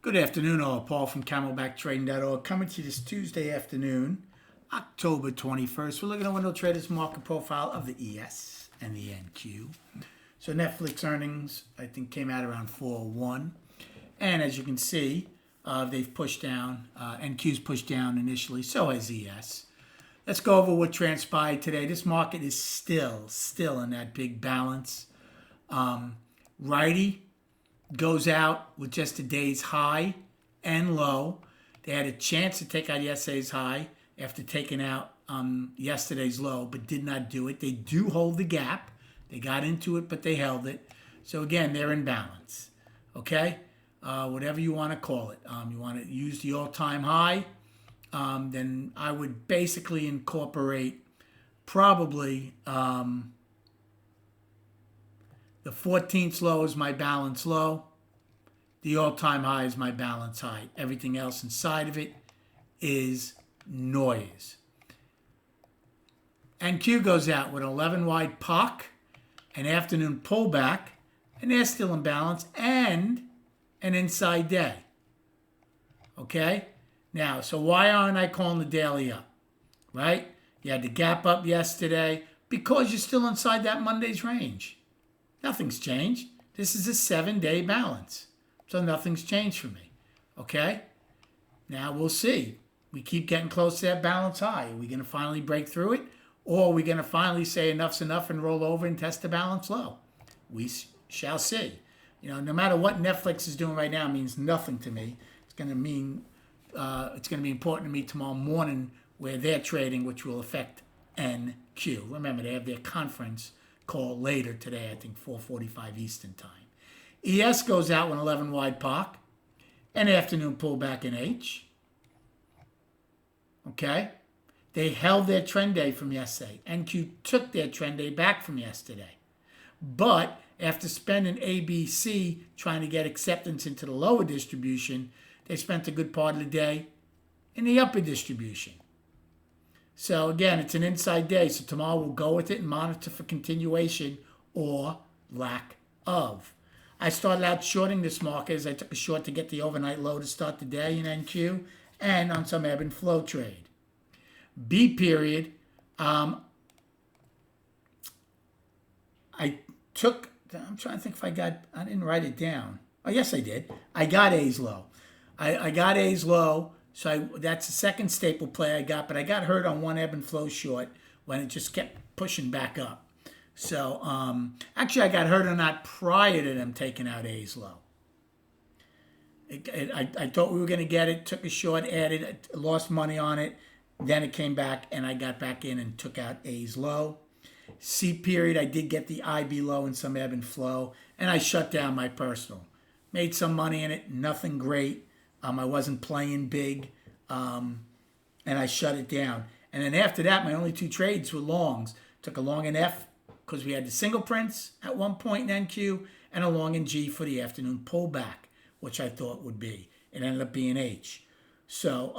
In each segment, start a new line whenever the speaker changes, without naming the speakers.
Good afternoon, all. Paul from CamelbackTrading.org coming to you this Tuesday afternoon, October 21st. We're looking at window traders market profile of the ES and the NQ. So Netflix earnings, I think, came out around 401. And as you can see, they've pushed down. NQ's pushed down initially, so has ES. Let's go over what transpired today. This market is still in that big balance. Righty goes out with just a day's high and low. They had a chance to take out yesterday's high after taking out yesterday's low, but did not do it. They do hold the gap. They got into it, but they held it. So again, they're in balance. Okay? Whatever you want to call it. You want to use the all-time high, then I would basically incorporate probably the 14th low is my balance low. The all-time high is my balance high. Everything else inside of it is noise. NQ goes out with an 11-wide POC, an afternoon pullback, and they're still in balance, and an inside day. Okay? Now, so why aren't I calling the daily up? Right? You had the gap up yesterday because you're still inside that Monday's range. Nothing's changed. This is a 7-day balance. So nothing's changed for me. Okay? Now we'll see. We keep getting close to that balance high. Are we going to finally break through it? Or are we going to finally say enough's enough and roll over and test the balance low? We shall see. You know, no matter what Netflix is doing right now, it means nothing to me. It's going to mean it's going to be important to me tomorrow morning where they're trading, which will affect NQ. Remember, they have their conference call later today, I think 4:45 Eastern time. ES goes out with an 11-wide POC, an afternoon pullback in H. Okay? They held their trend day from yesterday. NQ took their trend day back from yesterday. But after spending ABC trying to get acceptance into the lower distribution, they spent a good part of the day in the upper distribution. So again, it's an inside day. So tomorrow we'll go with it and monitor for continuation or lack of. I started out shorting this market as I took a short to get the overnight low to start the day in NQ and on some ebb and flow trade. B period, I'm trying to think if I didn't write it down. Oh, yes, I did. I got A's low. I got A's low. So that's the second staple play I got, but I got hurt on one ebb and flow short when it just kept pushing back up. So actually I got hurt on that prior to them taking out A's low. I thought we were going to get it, took a short, added, lost money on it. Then it came back and I got back in and took out A's low. C period, I did get the IB low and some ebb and flow, and I shut down my personal. Made some money in it, nothing great. I wasn't playing big, and I shut it down. And then after that, my only two trades were longs. Took a long in F because we had the single prints at one point in NQ, and a long in G for the afternoon pullback, which I thought would be. It ended up being H. So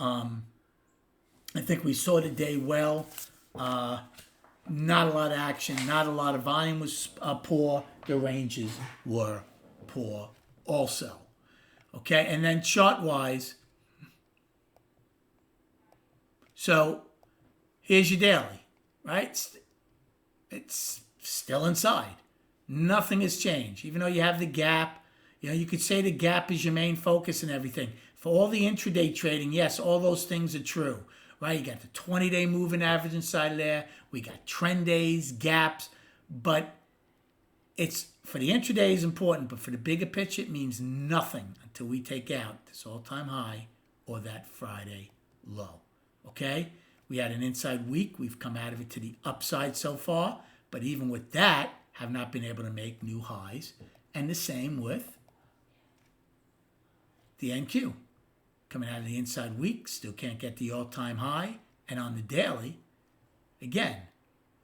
I think we saw the day well. Not a lot of action, not a lot of volume was poor. The ranges were poor also. Okay, and then chart-wise, so here's your daily, right? It's still inside. Nothing has changed. Even though you have the gap, you know, you could say the gap is your main focus and everything. For all the intraday trading, yes, all those things are true, right? You got the 20-day moving average inside of there. We got trend days, gaps, but it's for the intraday is important, but for the bigger picture, it means nothing until we take out this all-time high or that Friday low. Okay? We had an inside week. We've come out of it to the upside so far, but even with that, have not been able to make new highs. And the same with the NQ. Coming out of the inside week, still can't get the all-time high. And on the daily, again,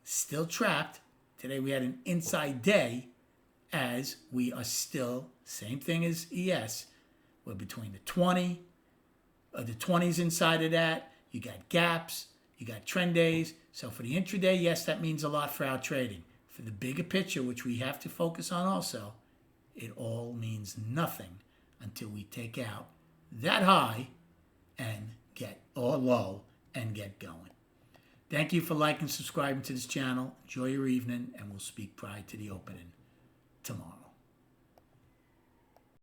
still trapped. Today we had an inside day as we are still, same thing as ES, we're between the 20, the 20s inside of that. You got gaps, you got trend days. So for the intraday, yes, that means a lot for our trading. For the bigger picture, which we have to focus on also, it all means nothing until we take out that high and get, or low, and get going. Thank you for liking and subscribing to this channel. Enjoy your evening, and we'll speak prior to the opening tomorrow.